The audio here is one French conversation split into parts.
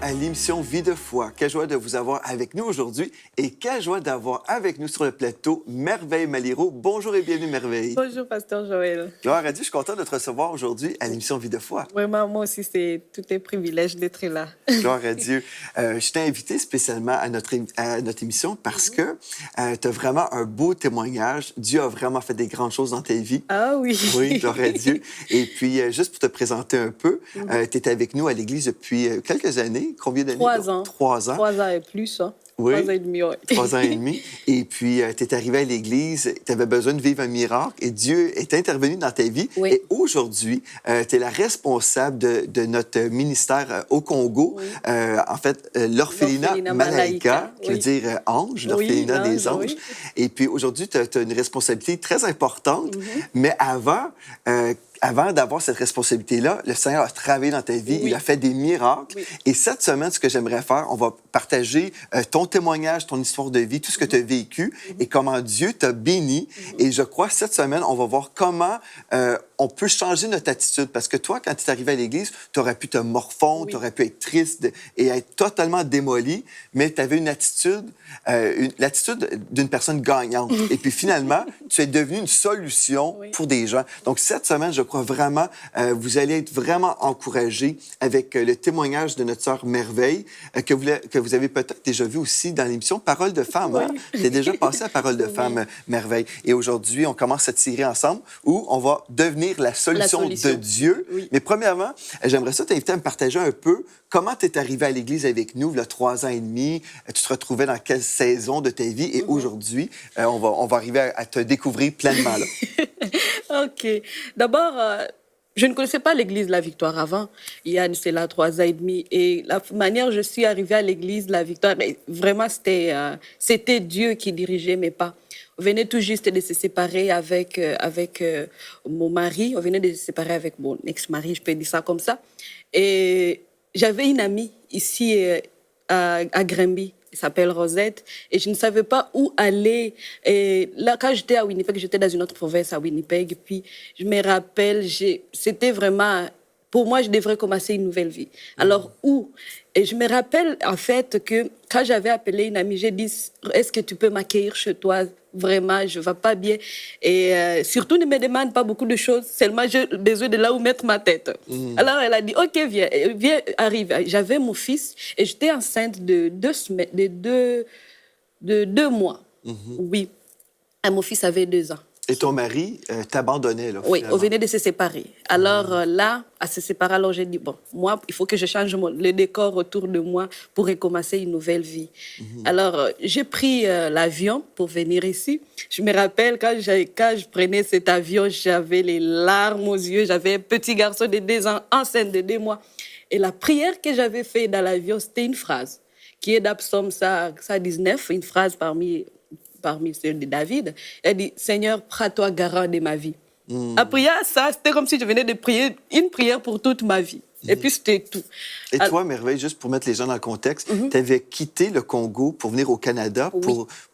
à l'émission Vie de foi. Quelle joie de vous avoir avec nous aujourd'hui et quelle joie d'avoir avec nous sur le plateau Merveille Maliro. Bonjour et bienvenue, Merveille. Bonjour, Pasteur Joël. Gloire à Dieu, je suis content de te recevoir aujourd'hui à l'émission Vie de foi. Vraiment, moi aussi, c'est tout un privilège d'être là. Gloire à Dieu. Je t'ai invité spécialement à notre émission parce que tu as vraiment un beau témoignage. Dieu a vraiment fait des grandes choses dans ta vie. Ah oui. Oui, gloire à Dieu. Et puis, juste pour te présenter un peu, tu étais avec nous à l'Église depuis quelques années. Combien d'années? 3 ans. 3 ans. 3 ans et plus, hein. Oui. 3 ans et demi, oui. 3 ans et demi. Et puis, tu es arrivé à l'Église, tu avais besoin de vivre un miracle et Dieu est intervenu dans ta vie. Oui. Et aujourd'hui, tu es la responsable de notre ministère au Congo. Oui. En fait, l'orphelinat Malaika, qui veut dire ange, l'orphelinat des anges. Oui. Et puis, aujourd'hui, tu as une responsabilité très importante. Mais avant d'avoir cette responsabilité-là, le Seigneur a travaillé dans ta vie, il a fait des miracles. Et cette semaine, ce que j'aimerais faire, on va partager ton témoignage, ton histoire de vie, tout ce que tu as vécu et comment Dieu t'a béni. Et je crois, cette semaine, on va voir comment on peut changer notre attitude. Parce que toi, quand tu es arrivé à l'Église, tu aurais pu te morfondre, tu aurais pu être triste et être totalement démoli, mais tu avais une attitude, l'attitude d'une personne gagnante. Et puis finalement, tu es devenu une solution pour des gens. Donc cette semaine, je crois vraiment, vous allez être vraiment encouragés avec le témoignage de notre sœur Merveille, que vous avez peut-être déjà vu aussi dans l'émission Parole de femme. Hein? Tu es déjà passé à Parole de femme, Merveille. Et aujourd'hui, on commence cette série ensemble où on va devenir la solution de Dieu. Oui. Mais premièrement, j'aimerais ça t'inviter à me partager un peu comment tu es arrivé à l'Église avec nous, il y a 3 ans et demi. Tu te retrouvais dans quelle saison de ta vie? Et aujourd'hui, on va arriver à te découvrir pleinement. Là. OK. D'abord, je ne connaissais pas l'Église La Victoire avant. Il y a cela 3 ans et demi. Et la manière dont je suis arrivée à l'Église La Victoire, vraiment, c'était Dieu qui dirigeait mes pas. On venait tout juste de se séparer avec mon mari. On venait de se séparer avec mon ex-mari, je peux dire ça comme ça. Et j'avais une amie ici à Granby. Elle s'appelle Rosette. Et je ne savais pas où aller. Et là, quand j'étais à Winnipeg, j'étais dans une autre province à Winnipeg. Et puis, je me rappelle, c'était vraiment... Pour moi, je devrais commencer une nouvelle vie. Alors, où? Et je me rappelle, en fait, que quand j'avais appelé une amie, j'ai dit, est-ce que tu peux m'accueillir chez toi? Vraiment, je ne vais pas bien. Et surtout, ne me demande pas beaucoup de choses. Seulement, j'ai besoin de là où mettre ma tête. Alors, elle a dit, OK, viens, arrive. J'avais mon fils et j'étais enceinte de 2 mois. Oui. Et mon fils avait 2 ans. Et ton mari t'abandonnait, là, oui, on venait de se séparer. Alors là, à se séparer, alors j'ai dit, bon, moi, il faut que je change le décor autour de moi pour recommencer une nouvelle vie. Alors, j'ai pris l'avion pour venir ici. Je me rappelle, quand je prenais cet avion, j'avais les larmes aux yeux. J'avais un petit garçon de 2 ans, enceinte de 2 mois. Et la prière que j'avais faite dans l'avion, c'était une phrase qui est d'Absaume 119, une phrase parmi celles de David. Elle dit, Seigneur, prends-toi garant de ma vie. Après ça, c'était comme si je venais de prier une prière pour toute ma vie. Et puis, c'était tout. Et toi, Merveille, juste pour mettre les gens dans le contexte, tu avais quitté le Congo pour venir au Canada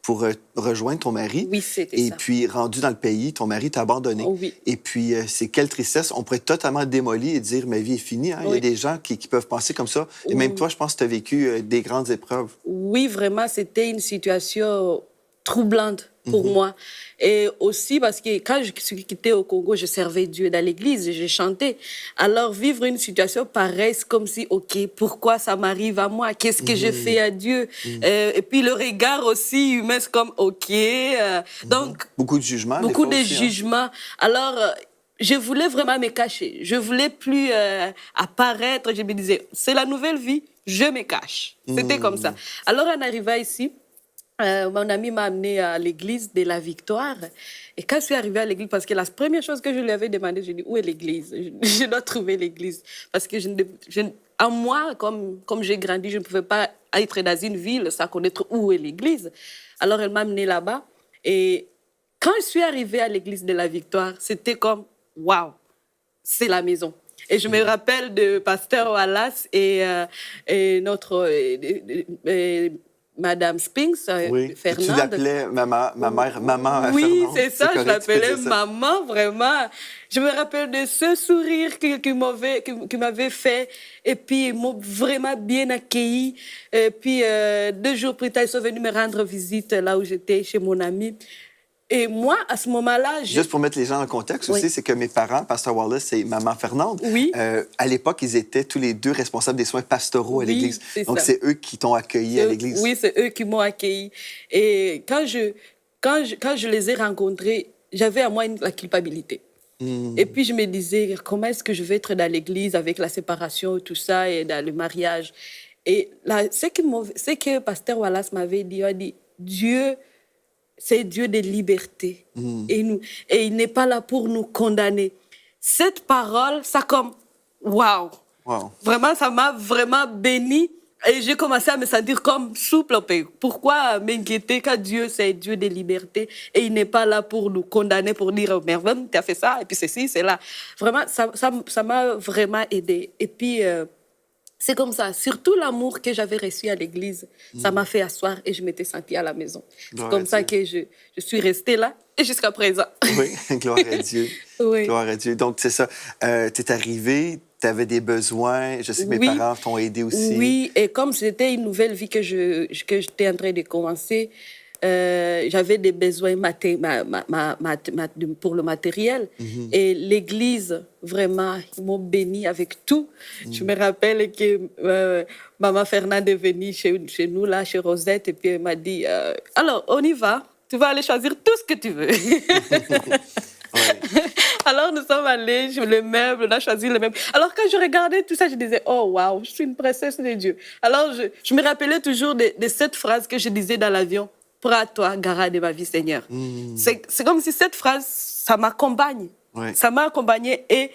pour rejoindre ton mari. Oui, c'était ça. Et puis, rendu dans le pays, ton mari t'a abandonné. Oui. Et puis, c'est quelle tristesse. On pourrait être totalement démoli et dire, ma vie est finie. Hein? Il y a des gens qui peuvent penser comme ça. Et même toi, je pense que tu as vécu des grandes épreuves. Oui, vraiment, c'était une situation troublante pour moi. Et aussi parce que quand je suis quittée au Congo, je servais Dieu dans l'église et je chantais. Alors vivre une situation pareille, c'est comme si, OK, pourquoi ça m'arrive à moi? Qu'est-ce que j'ai fait à Dieu? Et puis le regard aussi humain, c'est comme, OK. Donc, beaucoup de jugements. Beaucoup de jugements. Alors, je voulais vraiment me cacher. Je voulais plus apparaître. Je me disais, c'est la nouvelle vie, je me cache. C'était comme ça. Alors, en arrivant ici, mon ami m'a amené à l'église de la Victoire. Et quand je suis arrivée à l'église, parce que la première chose que je lui avais demandé, j'ai dit, où est l'église? Je dois trouver l'église. Parce que en moi, comme j'ai grandi, je ne pouvais pas être dans une ville sans connaître où est l'église. Alors, elle m'a amenée là-bas. Et quand je suis arrivée à l'église de la Victoire, c'était comme, waouh, c'est la maison. Et je me rappelle de Pasteur Wallace et notre... Madame Spinks, Oui. Fernande. Tu l'appelais ma mère, maman Oui, Fernande. c'est ça, correct, je l'appelais tu peux dire ça. maman, vraiment. Je me rappelle de ce sourire qu'il m'avait fait. Et puis, ils m'ont vraiment bien accueilli. Et puis, 2 jours plus tard, ils sont venus me rendre visite là où j'étais, chez mon ami. Et moi, à ce moment-là, Juste pour mettre les gens en contexte Oui. aussi, c'est que mes parents, Pasteur Wallace et maman Fernande, Oui. À l'époque, ils étaient tous les deux responsables des soins pastoraux à Oui, l'Église. c'est Donc, ça. c'est eux qui t'ont accueilli à l'Église. Oui, c'est eux qui m'ont accueilli. Et quand je les ai rencontrés, j'avais à moi la culpabilité. Et puis je me disais, comment est-ce que je vais être dans l'église avec la séparation, tout ça, et dans le mariage. Et là, ce que Pasteur Wallace m'avait dit, il a dit, Dieu, c'est Dieu de liberté. Et il n'est pas là pour nous condamner. Cette parole, ça comme, waouh! Wow. Vraiment, ça m'a vraiment béni. Et j'ai commencé à me sentir comme souple. Pourquoi m'inquiéter quand Dieu, c'est Dieu de liberté et il n'est pas là pour nous condamner, pour dire, Merveille, tu as fait ça, et puis ceci, c'est là. Vraiment, ça m'a vraiment aidé. Et puis, c'est comme ça. Surtout l'amour que j'avais reçu à l'église, ça m'a fait asseoir et je m'étais sentie à la maison. C'est Gloire comme à ça Dieu. que je suis restée là et jusqu'à présent. Oui, gloire à Dieu. Oui. Gloire à Dieu. Donc, c'est ça. Tu es arrivé, tu avais des besoins. Je sais que mes Oui. parents t'ont aidé aussi. Oui, et comme c'était une nouvelle vie que j'étais en train de commencer, j'avais des besoins pour le matériel. Et l'Église, vraiment, ils m'ont béni avec tout. Je me rappelle que Maman Fernande est venue chez nous, là, chez Rosette, et puis elle m'a dit, alors, on y va. Tu vas aller choisir tout ce que tu veux. Ouais. Alors, nous sommes allés sur les meubles, on a choisi les meubles. Alors, quand je regardais tout ça, je disais, oh, waouh, je suis une princesse de Dieu. Alors, je me rappelais toujours de cette phrase que je disais dans l'avion. Prends à toi, garde de ma vie, Seigneur. C'est comme si cette phrase, ça m'accompagne. Ouais. Ça m'a accompagné et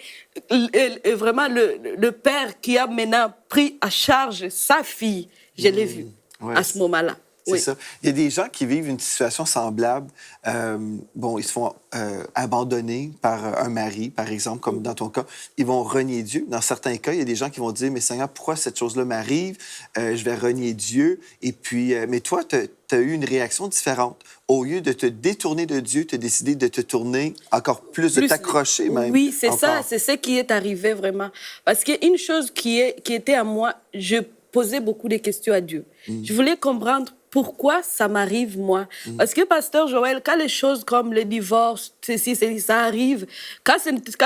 vraiment le père qui a maintenant pris à charge sa fille, je l'ai vu Ouais. à ce moment-là. C'est Oui. ça. Il y a des gens qui vivent une situation semblable. Bon, ils se font abandonner par un mari, par exemple, comme dans ton cas. Ils vont renier Dieu. Dans certains cas, il y a des gens qui vont dire, mais Seigneur, pourquoi cette chose-là m'arrive? Je vais renier Dieu. Et puis, mais toi, tu as eu une réaction différente. Au lieu de te détourner de Dieu, tu as décidé de te tourner encore plus, de t'accrocher même. Oui, c'est encore. ça, c'est ce qui est arrivé vraiment. Parce qu'une chose qui était à moi, je posais beaucoup de questions à Dieu. Je voulais comprendre pourquoi ça m'arrive, moi. Parce que, Pasteur Joël, quand les choses comme le divorce, ça arrive, quand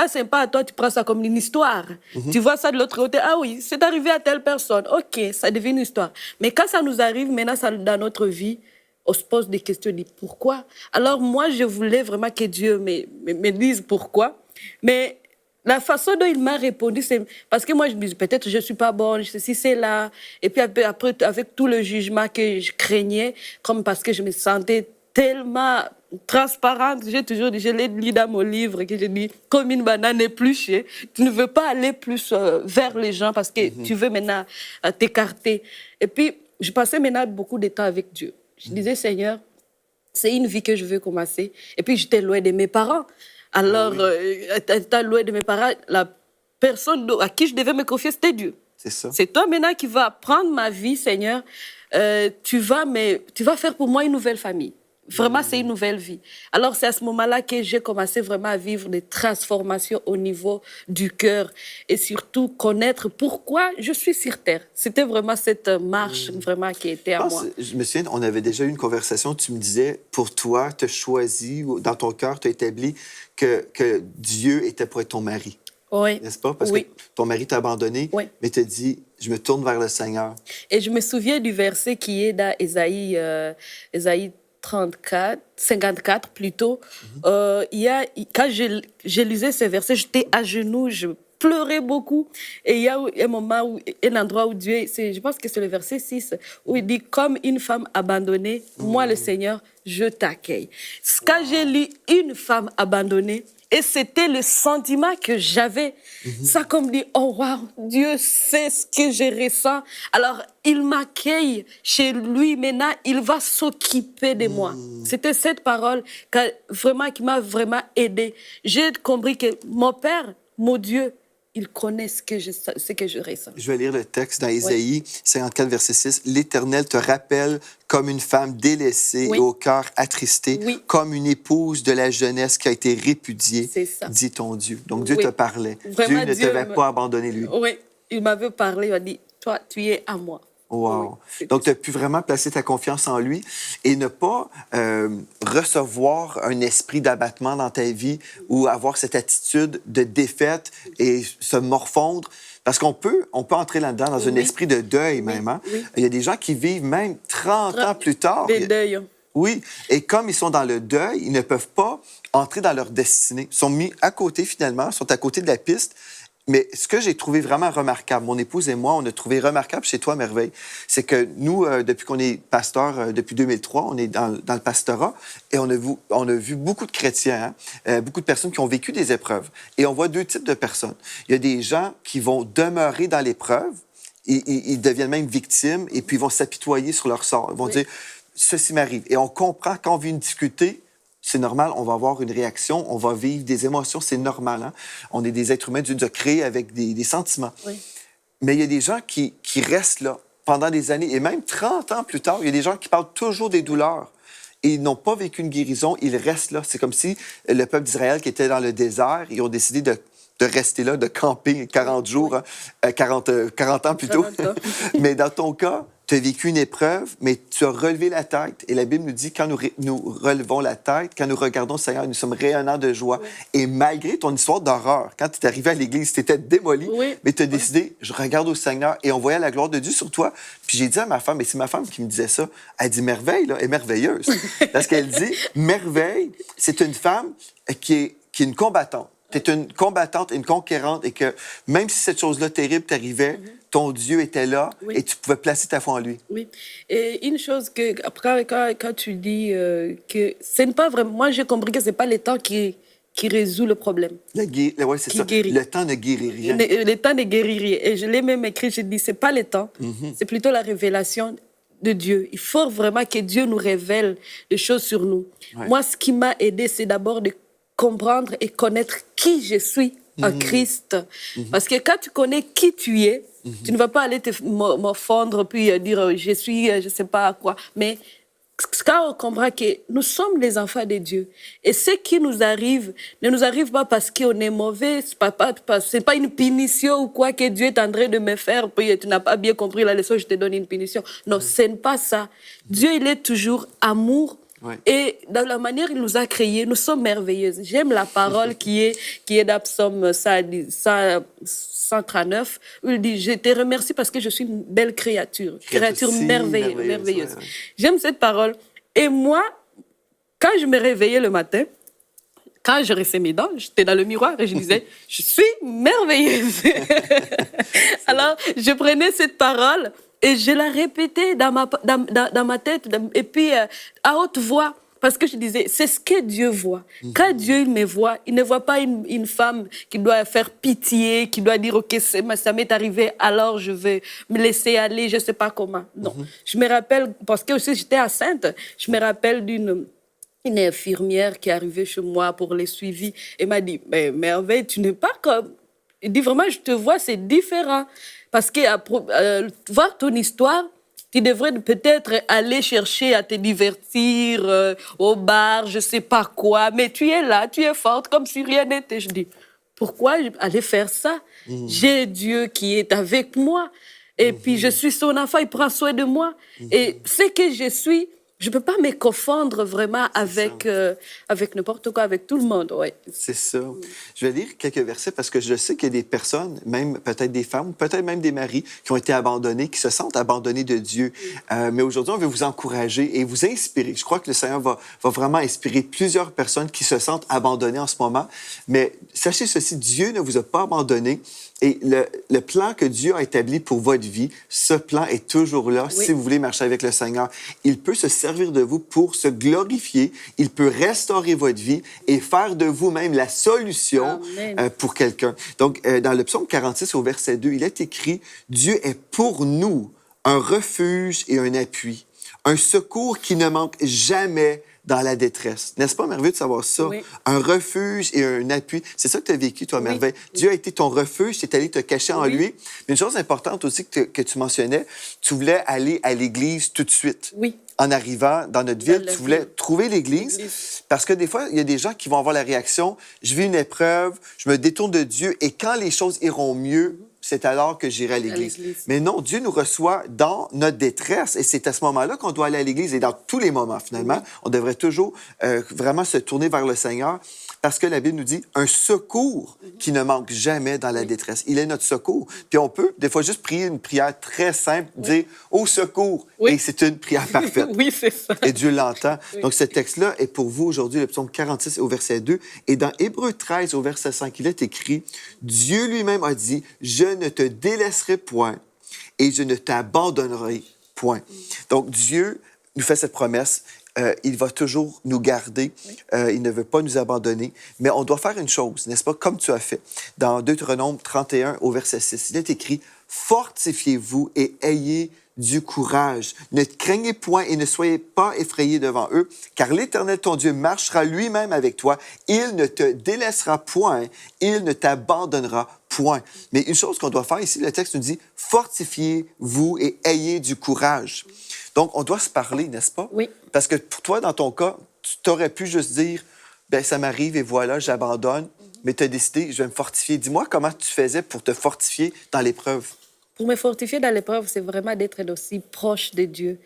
c'est pas à toi, tu prends ça comme une histoire. Tu vois ça de l'autre côté, ah oui, c'est arrivé à telle personne, ok, ça devient une histoire. Mais quand ça nous arrive, maintenant, dans notre vie, on se pose des questions, on dit pourquoi? Alors moi, je voulais vraiment que Dieu me dise pourquoi. Mais la façon dont il m'a répondu, c'est parce que moi, je me dis peut-être je ne suis pas bonne, ceci, c'est là. Et puis après, avec tout le jugement que je craignais, comme parce que je me sentais tellement transparente, j'ai toujours dit, je l'ai lu dans mon livre, que j'ai dit, comme une banane épluchée, tu ne veux pas aller plus vers les gens parce que tu veux maintenant t'écarter. Et puis, je passais maintenant beaucoup de temps avec Dieu. Je disais, Seigneur, c'est une vie que je veux commencer. Et puis, j'étais loin de mes parents. Alors, étant loin de mes parents, la personne à qui je devais me confier, c'était Dieu. C'est ça. C'est toi maintenant qui vas prendre ma vie, Seigneur. Tu vas faire pour moi une nouvelle famille. Vraiment, c'est une nouvelle vie. Alors, c'est à ce moment-là que j'ai commencé vraiment à vivre des transformations au niveau du cœur et surtout connaître pourquoi je suis sur Terre. C'était vraiment cette marche vraiment qui était à moi. Je me souviens, on avait déjà eu une conversation, tu me disais, pour toi, tu as choisi, dans ton cœur, tu as établi que Dieu était pour être ton mari. Oui. N'est-ce pas? Parce Oui. que ton mari t'a abandonné, Oui. mais tu as dit, je me tourne vers le Seigneur. Et je me souviens du verset qui est dans Ésaïe 54 plutôt. Quand je lisais ce verset, j'étais à genoux, je pleurais beaucoup. Et il y a un moment, un endroit où Dieu, je pense que c'est le verset 6, où il dit, comme une femme abandonnée, moi le Seigneur, je t'accueille. Quand j'ai lu une femme abandonnée, et c'était le sentiment que j'avais. Ça comme dit, oh wow, Dieu sait ce que je ressens. Alors, il m'accueille chez lui. Maintenant, il va s'occuper de moi. C'était cette parole qui m'a vraiment aidée. J'ai compris que mon Père, mon Dieu, il connaît ce que je ressens. Je vais lire le texte dans Ésaïe 54, verset 6. « L'Éternel te rappelle comme une femme délaissée et au cœur attristé, comme une épouse de la jeunesse qui a été répudiée, dit ton Dieu. » Donc Dieu te parlait. Vraiment, Dieu ne t'avait pas abandonné, lui. Oui, il m'avait parlé, il m'a dit, toi, tu es à moi. Wow. Donc, tu as pu vraiment placer ta confiance en lui et ne pas recevoir un esprit d'abattement dans ta vie ou avoir cette attitude de défaite et se morfondre. Parce qu'on peut entrer là-dedans dans un esprit de deuil même. Hein? Il y a des gens qui vivent même 30 ans plus tard. Des deuils. Oui, et comme ils sont dans le deuil, ils ne peuvent pas entrer dans leur destinée. Ils sont mis à côté finalement, sont à côté de la piste. Mais ce que j'ai trouvé vraiment remarquable, mon épouse et moi, on a trouvé remarquable chez toi, Merveille, c'est que nous, depuis qu'on est pasteur, depuis 2003, on est dans le pastorat et on a vu beaucoup de chrétiens, beaucoup de personnes qui ont vécu des épreuves. Et on voit deux types de personnes. Il y a des gens qui vont demeurer dans l'épreuve, ils deviennent même victimes et puis ils vont s'apitoyer sur leur sort. Ils vont dire, ceci m'arrive. Et on comprend quand on vit une difficulté, c'est normal, on va avoir une réaction, on va vivre des émotions, c'est normal. Hein? On est des êtres humains, Dieu nous a créés avec des sentiments. Oui. Mais il y a des gens qui restent là pendant des années, et même 30 ans plus tard, il y a des gens qui parlent toujours des douleurs. Et ils n'ont pas vécu une guérison, ils restent là. C'est comme si le peuple d'Israël qui était dans le désert, ils ont décidé de rester là, de camper 40 jours, hein, 40 ans plus tôt. Mais dans ton cas, tu as vécu une épreuve, mais tu as relevé la tête. Et la Bible nous dit, quand nous relevons la tête, quand nous regardons le Seigneur, nous sommes rayonnants de joie. Oui. Et malgré ton histoire d'horreur, quand tu es arrivé à l'Église, tu étais démoli, mais tu as décidé, je regarde au Seigneur, et on voyait la gloire de Dieu sur toi. Puis j'ai dit à ma femme, et c'est ma femme qui me disait ça, elle dit, Merveille, là, est merveilleuse. Parce qu'elle dit, Merveille, c'est une femme qui est une combattante. Tu es une combattante, une conquérante, et que même si cette chose-là terrible t'arrivait, ton Dieu était là et tu pouvais placer ta foi en lui. Oui. Et une chose que, après, quand tu dis que ce n'est pas vraiment... Moi, j'ai compris que ce n'est pas le temps qui résout le problème. Oui, c'est ça. Guérit. Le temps ne guérit rien. Le temps ne guérit rien. Et je l'ai même écrit, je dis, ce n'est pas le temps, c'est plutôt la révélation de Dieu. Il faut vraiment que Dieu nous révèle des choses sur nous. Ouais. Moi, ce qui m'a aidé, c'est d'abord de comprendre et connaître qui je suis en Christ. Parce que quand tu connais qui tu es, tu ne vas pas aller te morfondre puis dire je suis je ne sais pas quoi. Mais quand on comprend que nous sommes les enfants de Dieu et ce qui nous arrive ne nous arrive pas parce qu'on est mauvais, c'est pas une punition ou quoi que Dieu est en train de me faire, puis tu n'as pas bien compris la leçon, je te donne une punition. Non, ce n'est pas ça. Dieu, il est toujours amour. Ouais. Et dans la manière il nous a créés, nous sommes merveilleuses. J'aime la parole qui est dans Psaume 139, où il dit « Je te remercie parce que je suis une belle créature merveilleuse. » J'aime cette parole. Et moi, quand je me réveillais le matin, quand je rinçais mes dents, j'étais dans le miroir et je disais « Je suis merveilleuse. » Alors, je prenais cette parole et je la répétais dans ma tête, et puis à haute voix, parce que je disais, c'est ce que Dieu voit. Quand Dieu il me voit, il ne voit pas une femme qui doit faire pitié, qui doit dire, OK, ça m'est arrivé, alors je vais me laisser aller, je ne sais pas comment. Non. Je me rappelle, parce que aussi j'étais enceinte, je me rappelle d'une infirmière qui est arrivée chez moi pour les suivis et m'a dit, mais Merveille, tu n'es pas comme... Il dit, vraiment, je te vois, c'est différent. Parce que voir ton histoire, tu devrais peut-être aller chercher à te divertir au bar, je ne sais pas quoi, mais tu es là, tu es forte, comme si rien n'était. Je dis, pourquoi aller faire ça? J'ai Dieu qui est avec moi, et puis je suis son enfant, il prend soin de moi. Et ce que je suis, je ne peux pas me confondre vraiment avec n'importe quoi, avec tout le monde. Ouais. C'est ça. Je vais lire quelques versets parce que je sais qu'il y a des personnes, même peut-être des femmes, peut-être même des maris, qui ont été abandonnés, qui se sentent abandonnés de Dieu. Mais aujourd'hui, on veut vous encourager et vous inspirer. Je crois que le Seigneur va vraiment inspirer plusieurs personnes qui se sentent abandonnées en ce moment. Mais sachez ceci, Dieu ne vous a pas abandonné. Et le plan que Dieu a établi pour votre vie, ce plan est toujours là. Oui. Si vous voulez marcher avec le Seigneur, il peut se servir de vous pour se glorifier. Il peut restaurer votre vie et faire de vous-même la solution pour quelqu'un. Donc, dans le psaume 46 au verset 2, il est écrit « Dieu est pour nous un refuge et un appui, un secours qui ne manque jamais dans la détresse. N'est-ce pas merveilleux de savoir ça? Oui. Un refuge et un appui. C'est ça que tu as vécu, toi, Oui. Merveille. Dieu a été ton refuge, tu es allé te cacher en Oui. lui. Mais une chose importante aussi que tu mentionnais, tu voulais aller à l'église tout de suite. Oui. En arrivant dans notre ville, la tu voulais ville. trouver l'église. Parce que des fois, il y a des gens qui vont avoir la réaction, je vis une épreuve, je me détourne de Dieu, et quand les choses iront mieux, c'est alors que j'irai à l'église. Mais non, Dieu nous reçoit dans notre détresse, et c'est à ce moment-là qu'on doit aller à l'église, et dans tous les moments, finalement, on devrait toujours vraiment se tourner vers le Seigneur, parce que la Bible nous dit un secours qui ne manque jamais dans la détresse. Il est notre secours. Puis on peut, des fois, juste prier une prière très simple, dire « Au secours », et c'est une prière parfaite. Oui, c'est ça. Et Dieu l'entend. Donc, ce texte-là est pour vous aujourd'hui, le psaume 46 au verset 2. Et dans Hébreux 13 au verset 5, il est écrit « Dieu lui-même a dit, je ne te délaisserai point et je ne t'abandonnerai point. » Donc, Dieu nous fait cette promesse. Il va toujours nous garder. Il ne veut pas nous abandonner. Mais on doit faire une chose, n'est-ce pas, comme tu as fait. Dans Deutéronome 31 au verset 6, il est écrit « Fortifiez-vous et ayez du courage. Ne craignez point et ne soyez pas effrayés devant eux, car l'Éternel, ton Dieu, marchera lui-même avec toi. Il ne te délaissera point, il ne t'abandonnera point. » Mais une chose qu'on doit faire ici, le texte nous dit « Fortifiez-vous et ayez du courage. » Donc, on doit se parler, n'est-ce pas? Oui. Parce que pour toi, dans ton cas, tu aurais pu juste dire « Bien, ça m'arrive et voilà, j'abandonne. » Mais tu as décidé « Je vais me fortifier. » Dis-moi comment tu faisais pour te fortifier dans l'épreuve. Pour me fortifier dans l'épreuve, c'est vraiment d'être aussi proche de Dieu.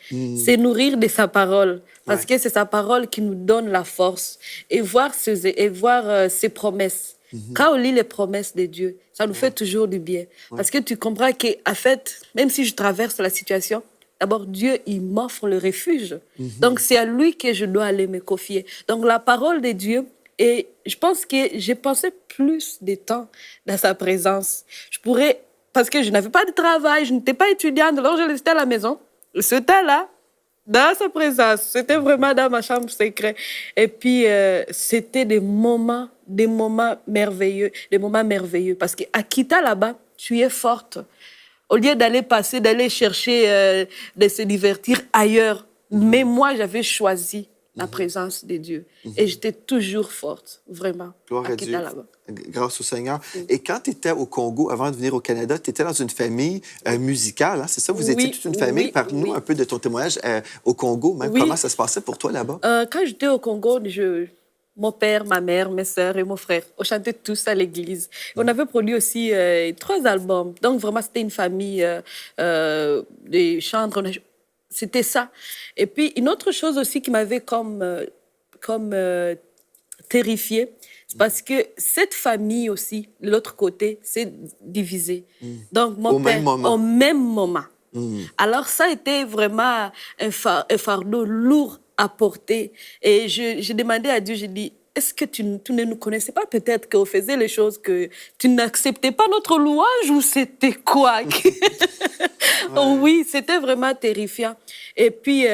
C'est nourrir de sa parole. Parce que c'est sa parole qui nous donne la force. Et voir ses promesses. Quand on lit les promesses de Dieu, ça nous fait toujours du bien. Parce que tu comprends qu'en fait, même si je traverse la situation, d'abord, Dieu, il m'offre le refuge. Donc, c'est à lui que je dois aller me confier. Donc, la parole de Dieu, et je pense que j'ai passé plus de temps dans sa présence. Parce que je n'avais pas de travail, je n'étais pas étudiante, alors je restais à la maison. C'était là, dans sa présence. C'était vraiment dans ma chambre secrète. Et puis, c'était des moments merveilleux, Parce qu'à quitter là-bas, tu es forte. Au lieu d'aller chercher, de se divertir ailleurs. Mais moi, j'avais choisi la présence de Dieu. Et j'étais toujours forte, vraiment, Gloire à Dieu. là-bas. Grâce au Seigneur. Et quand tu étais au Congo, avant de venir au Canada, tu étais dans une famille musicale, hein? C'est ça? Vous étiez toute une famille. Parle-nous un peu de ton témoignage au Congo, même. Comment ça se passait pour toi là-bas? Quand j'étais au Congo, mon père, ma mère, mes sœurs et mon frère, on chantait tous à l'église. On avait produit aussi 3 albums. Donc, vraiment, c'était une famille de chantres. C'était ça. Et puis, une autre chose aussi qui m'avait terrifiée, c'est parce que cette famille aussi, de l'autre côté, s'est divisée. Donc, mon père, au même moment. Alors, ça a été vraiment un fardeau lourd à porter. Et j'ai demandé à Dieu, j'ai dit, est-ce que tu ne nous connaissais pas? Peut-être qu'on faisait les choses que tu n'acceptais pas notre louange ou c'était quoi? Oui, c'était vraiment terrifiant. Et puis,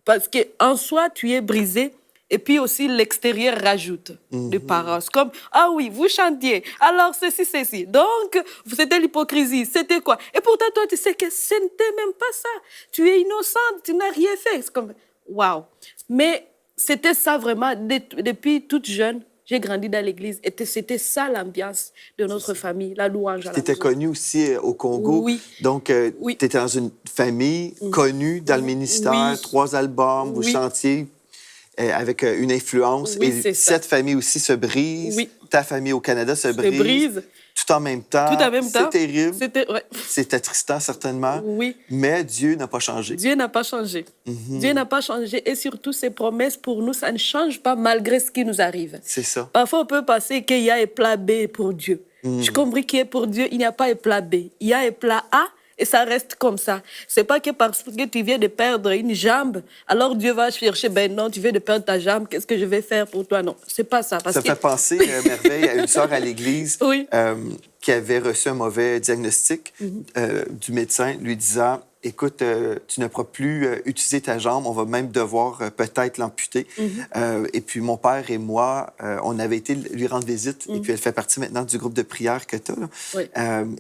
parce qu'en soi, tu es brisé. Et puis aussi, l'extérieur rajoute des paroles. Comme, ah oui, vous chantiez, alors ceci. Donc, c'était l'hypocrisie, c'était quoi? Et pourtant, toi, tu sais que ce n'était même pas ça. Tu es innocente, tu n'as rien fait. C'est comme, waouh. Mais c'était ça vraiment. Depuis toute jeune, j'ai grandi dans l'église. Et c'était ça l'ambiance de notre famille, la louange à la maison. Tu étais connue aussi au Congo. Oui. Donc, tu étais dans une famille connue dans le ministère, 3 albums, vous chantiez. Avec une influence. Oui, et cette famille aussi se brise. Oui. Ta famille au Canada se brise. Tout en même temps. C'est terrible. C'est attristant, certainement. Oui. Mais Dieu n'a pas changé. Dieu n'a pas changé. Dieu n'a pas changé. Et surtout, ses promesses pour nous, ça ne change pas malgré ce qui nous arrive. C'est ça. Parfois, on peut penser qu'il y a un plat B pour Dieu. Je comprends que pour Dieu, il n'y a pas un plat B. Il y a un plat A. Et ça reste comme ça. C'est pas que parce que tu viens de perdre une jambe, alors Dieu va chercher, ben non, tu viens de perdre ta jambe, qu'est-ce que je vais faire pour toi? Non, c'est pas ça. Ça fait penser, Merveille, à une sœur à l'église qui avait reçu un mauvais diagnostic du médecin lui disant écoute, tu ne pourras plus utiliser ta jambe, on va même devoir peut-être l'amputer. Et puis mon père et moi, on avait été lui rendre visite, et puis elle fait partie maintenant du groupe de prière que tu as. Oui.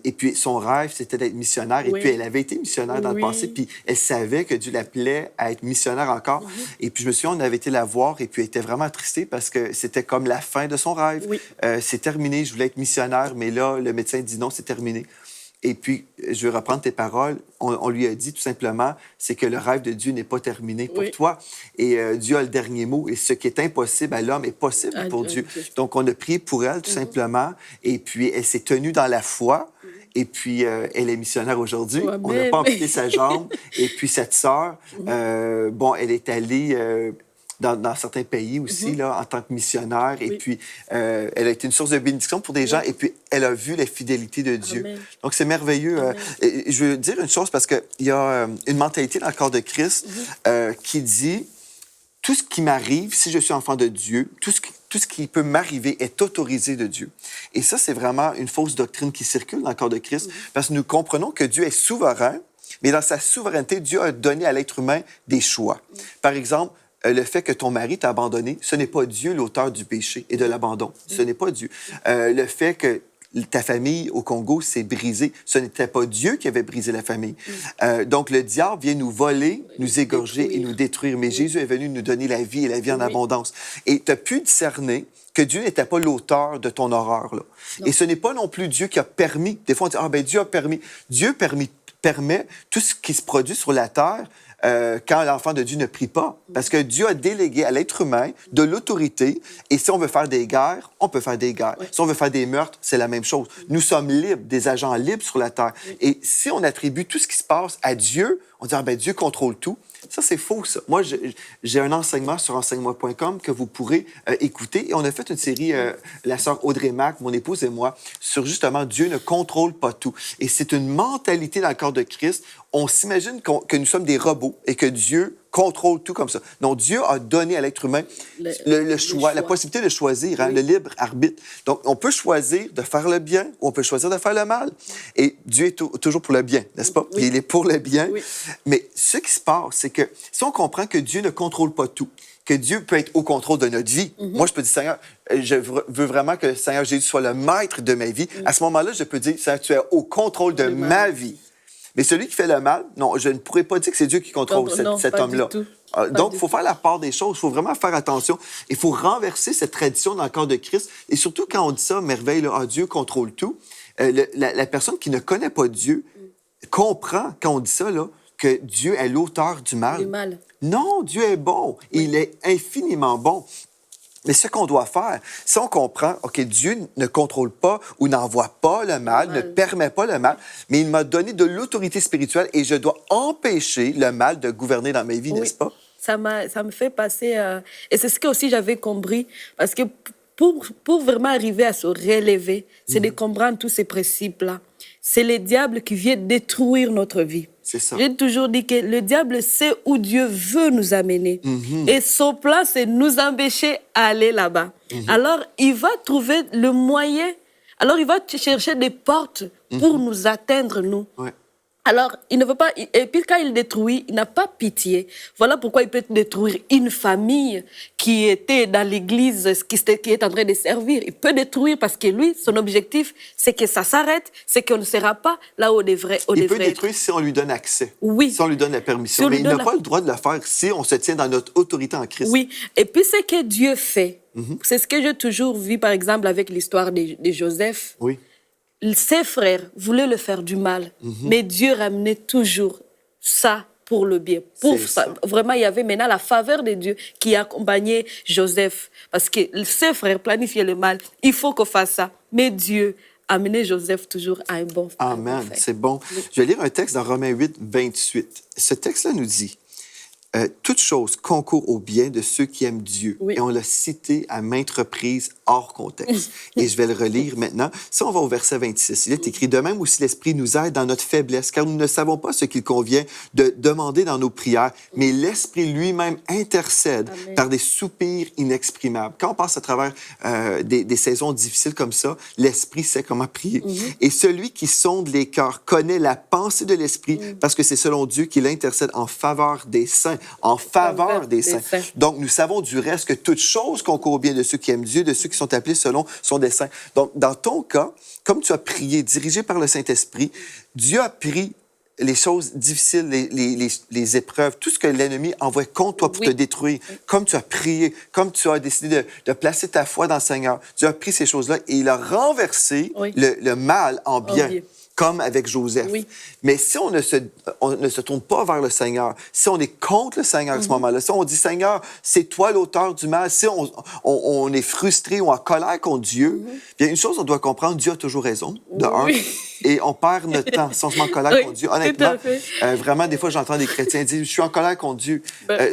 Et puis son rêve, c'était d'être missionnaire, et puis elle avait été missionnaire dans le passé, puis elle savait que Dieu l'appelait à être missionnaire encore. Et puis je me souviens, on avait été la voir, et puis elle était vraiment attristée parce que c'était comme la fin de son rêve. Oui. C'est terminé, je voulais être missionnaire, mais là, le médecin dit non, c'est terminé. Et puis, je vais reprendre tes paroles. On lui a dit tout simplement, c'est que le rêve de Dieu n'est pas terminé pour toi. Et Dieu a le dernier mot. Et ce qui est impossible à l'homme est possible pour Dieu. Donc, on a prié pour elle, tout simplement. Et puis, elle s'est tenue dans la foi. Et puis, elle est missionnaire aujourd'hui. On n'a pas amputé sa jambe. Et puis, cette sœur, bon, elle est allée... Dans certains pays aussi, là, en tant que missionnaire. Et puis, elle a été une source de bénédiction pour des gens. Et puis, elle a vu la fidélité de Dieu. Amen. Donc, c'est merveilleux. Et je veux dire une chose, parce qu'il y a une mentalité dans le corps de Christ qui dit, tout ce qui m'arrive, si je suis enfant de Dieu, tout ce qui peut m'arriver est autorisé de Dieu. Et ça, c'est vraiment une fausse doctrine qui circule dans le corps de Christ, parce que nous comprenons que Dieu est souverain, mais dans sa souveraineté, Dieu a donné à l'être humain des choix. Par exemple, le fait que ton mari t'a abandonné, ce n'est pas Dieu l'auteur du péché et de l'abandon. Ce n'est pas Dieu. Le fait que ta famille au Congo s'est brisée, ce n'était pas Dieu qui avait brisé la famille. Donc, le diable vient nous voler, nous égorger et nous détruire. Mais Jésus est venu nous donner la vie et la vie en abondance. Et tu as pu discerner que Dieu n'était pas l'auteur de ton horreur, là. Et ce n'est pas non plus Dieu qui a permis. Des fois, on dit, ah ben Dieu a permis. Dieu permet tout ce qui se produit sur la terre quand l'enfant de Dieu ne prie pas. Parce que Dieu a délégué à l'être humain de l'autorité. Et si on veut faire des guerres, on peut faire des guerres. Si on veut faire des meurtres, c'est la même chose. Nous sommes libres, des agents libres sur la terre. Et si on attribue tout ce qui se passe à Dieu, on dit, ah ben Dieu contrôle tout. Ça, c'est faux, ça. Moi, j'ai un enseignement sur enseigne-moi.com que vous pourrez écouter. Et on a fait une série, la sœur Audrey Mac, mon épouse et moi, sur justement Dieu ne contrôle pas tout. Et c'est une mentalité dans le corps de Christ. On s'imagine que nous sommes des robots et que Dieu contrôle tout comme ça. Donc, Dieu a donné à l'être humain le choix, la possibilité de choisir, hein, le libre arbitre. Donc, on peut choisir de faire le bien ou on peut choisir de faire le mal. Et Dieu est toujours pour le bien, n'est-ce pas? Et il est pour le bien. Mais ce qui se passe, c'est que si on comprend que Dieu ne contrôle pas tout, que Dieu peut être au contrôle de notre vie. Moi, je peux dire, Seigneur, je veux vraiment que le Seigneur Jésus soit le maître de ma vie. À ce moment-là, je peux dire, Seigneur, tu es au contrôle de ma vie. Mais celui qui fait le mal, non, je ne pourrais pas dire que c'est Dieu qui contrôle cet homme-là. Donc, il faut faire la part des choses. Il faut vraiment faire attention. Il faut renverser cette tradition dans le corps de Christ. Et surtout, quand on dit ça, merveille, là, ah, Dieu contrôle tout, la personne qui ne connaît pas Dieu comprend, quand on dit ça, là, que Dieu est l'auteur du mal. Du mal. Non, Dieu est bon. Il est infiniment bon. Mais ce qu'on doit faire, si on comprend, OK, Dieu ne contrôle pas ou n'envoie pas le mal, ne permet pas le mal, mais il m'a donné de l'autorité spirituelle et je dois empêcher le mal de gouverner dans ma vie, n'est-ce pas? Ça me fait passer... Et c'est ce que aussi j'avais compris, parce que pour vraiment arriver à se relever, c'est de comprendre tous ces principes-là. C'est le diable qui vient détruire notre vie. C'est ça. J'ai toujours dit que le diable sait où Dieu veut nous amener. Et son plan, c'est nous empêcher d'aller là-bas. Alors, il va trouver le moyen. Alors, il va chercher des portes pour nous atteindre, nous. Alors, il ne veut pas... Et puis, quand il détruit, il n'a pas pitié. Voilà pourquoi il peut détruire une famille qui était dans l'église, qui est en train de servir. Il peut détruire parce que lui, son objectif, c'est que ça s'arrête, c'est qu'on ne sera pas là où on devrait être. Il peut détruire si on lui donne accès. Oui. Si on lui donne la permission. Mais il n'a pas le droit de le faire si on se tient dans notre autorité en Christ. Oui. Et puis, ce que Dieu fait, c'est ce que j'ai toujours vu, par exemple, avec l'histoire de Joseph. Oui. Ses frères voulaient le faire du mal, mais Dieu ramenait toujours ça pour le bien. Pour ça. Vraiment, il y avait maintenant la faveur de Dieu qui accompagnait Joseph. Parce que ses frères planifiaient le mal. Il faut qu'on fasse ça. Mais Dieu amenait Joseph toujours à un bon Amen. C'est bon. Je vais lire un texte dans Romains 8, 28. Ce texte-là nous dit, toute chose concourt au bien de ceux qui aiment Dieu. Oui. Et on l'a cité à maintes reprises hors contexte. Et je vais le relire maintenant. Si on va au verset 26, il est écrit « De même aussi l'Esprit nous aide dans notre faiblesse, car nous ne savons pas ce qu'il convient de demander dans nos prières, mais l'Esprit lui-même intercède Amen. par des soupirs inexprimables. » Quand on passe à travers des saisons difficiles comme ça, l'Esprit sait comment prier. Et celui qui sonde les cœurs connaît la pensée de l'Esprit, parce que c'est selon Dieu qu'il intercède en faveur des saints. En faveur des saints. Donc, nous savons du reste que toute chose concourt au bien de ceux qui aiment Dieu, de ceux qui sont appelés selon son dessein. Donc, dans ton cas, comme tu as prié, dirigé par le Saint-Esprit, Dieu a pris les choses difficiles, les épreuves, tout ce que l'ennemi envoie contre toi pour te détruire. Comme tu as prié, comme tu as décidé de placer ta foi dans le Seigneur, Dieu a pris ces choses-là et il a renversé le mal en bien. Comme avec Joseph. Oui. Mais si on ne se tourne pas vers le Seigneur, si on est contre le Seigneur à ce moment-là, si on dit « Seigneur, c'est toi l'auteur du mal », si on est frustré ou en colère contre Dieu, bien une chose, on doit comprendre, Dieu a toujours raison, de un, et on perd notre temps si on se met en colère contre Dieu. Honnêtement, vraiment, des fois, j'entends des chrétiens dire « Je suis en colère contre Dieu ».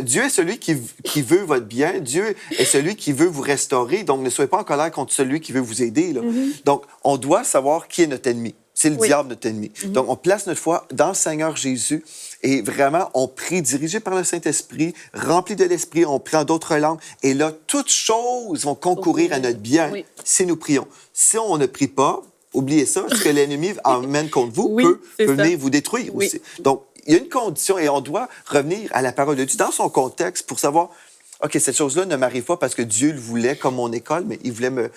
Dieu est celui qui veut votre bien, Dieu est celui qui veut vous restaurer, donc ne soyez pas en colère contre celui qui veut vous aider. Là. Donc, on doit savoir qui est notre ennemi. C'est le diable, notre ennemi. Donc, on place notre foi dans le Seigneur Jésus et vraiment, on prie, dirigé par le Saint-Esprit, rempli de l'Esprit, on prie en d'autres langues. Et là, toutes choses vont concourir à notre bien si nous prions. Si on ne prie pas, oubliez ça, ce que l'ennemi emmène contre vous peut venir vous détruire aussi. Donc, il y a une condition et on doit revenir à la parole de Dieu dans son contexte pour savoir... OK, cette chose-là ne m'arrive pas parce que Dieu le voulait comme mon école, mais il voulait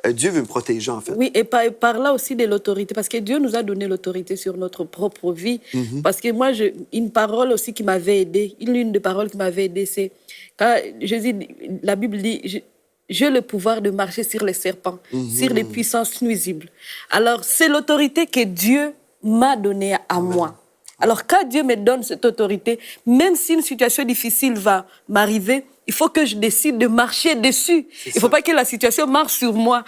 Dieu veut me protéger, en fait. Oui, et par là aussi de l'autorité, parce que Dieu nous a donné l'autorité sur notre propre vie. Parce que moi, une parole aussi qui m'avait aidée, l'une des paroles qui m'avait aidée, c'est quand Jésus, la Bible dit... J'ai le pouvoir de marcher sur les serpents, sur les puissances nuisibles. Alors, c'est l'autorité que Dieu m'a donnée à moi. Alors, quand Dieu me donne cette autorité, même si une situation difficile va m'arriver, il faut que je décide de marcher dessus. Il ne faut pas que la situation marche sur moi.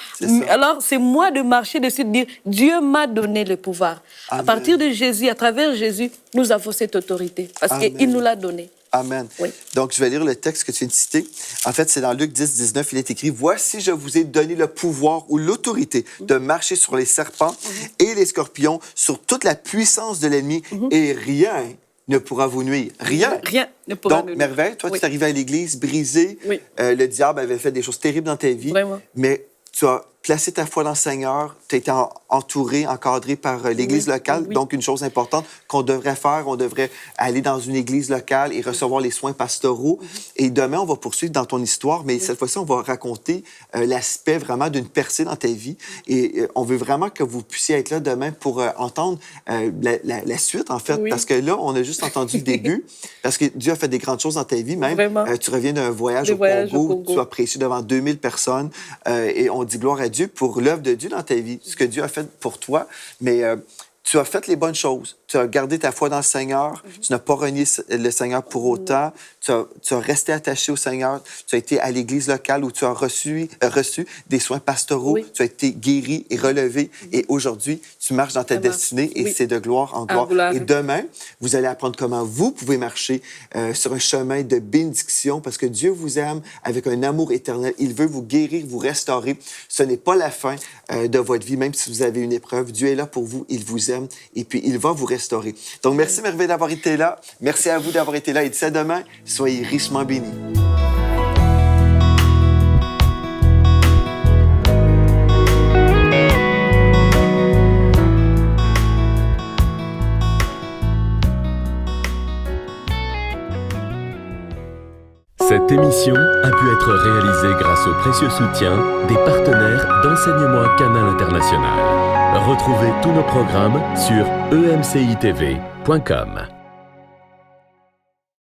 Alors, c'est moi de marcher dessus, de dire, Dieu m'a donné le pouvoir. Amen. À partir de Jésus, à travers Jésus, nous avons cette autorité, parce qu'il nous l'a donnée. Amen. Oui. Donc, je vais lire le texte que tu viens de citer. En fait, c'est dans Luc 10, 19, il est écrit « Voici, je vous ai donné le pouvoir ou l'autorité de marcher sur les serpents et les scorpions, sur toute la puissance de l'ennemi, et rien ne pourra vous nuire. » Rien. Rien ne pourra nous nuire. Donc, merveille, toi, tu es arrivé à l'église brisé. Le diable avait fait des choses terribles dans ta vie. Vraiment. Mais tu as placé ta foi dans le Seigneur, tu as été entouré, encadré par l'Église locale. Donc, une chose importante qu'on devrait faire, on devrait aller dans une église locale et recevoir les soins pastoraux. Et demain, on va poursuivre dans ton histoire, mais cette fois-ci, on va raconter l'aspect vraiment d'une percée dans ta vie. Et on veut vraiment que vous puissiez être là demain pour entendre la suite, en fait, parce que là, on a juste entendu le début, parce que Dieu a fait des grandes choses dans ta vie. Même, tu reviens d'un voyage au Congo, tu as prêché devant 2000 personnes, et on dit gloire à Dieu pour l'œuvre de Dieu dans ta vie, ce que Dieu a fait pour toi, mais tu as fait les bonnes choses. Tu as gardé ta foi dans le Seigneur. Tu n'as pas renié le Seigneur pour autant. Tu as resté attaché au Seigneur. Tu as été à l'église locale où tu as reçu des soins pastoraux. Tu as été guéri et relevé. Et aujourd'hui, tu marches dans ta destinée et c'est de gloire en gloire. Et demain, vous allez apprendre comment vous pouvez marcher sur un chemin de bénédiction parce que Dieu vous aime avec un amour éternel. Il veut vous guérir, vous restaurer. Ce n'est pas la fin de votre vie, même si vous avez une épreuve. Dieu est là pour vous. Il vous aime et puis il va vous restaurer. Donc, merci Merveille d'avoir été là. Merci à vous d'avoir été là. Et d'ici à demain, soyez richement bénis. Cette émission a pu être réalisée grâce au précieux soutien des partenaires d'Enseignement Canal International. Retrouvez tous nos programmes sur emcitv.com.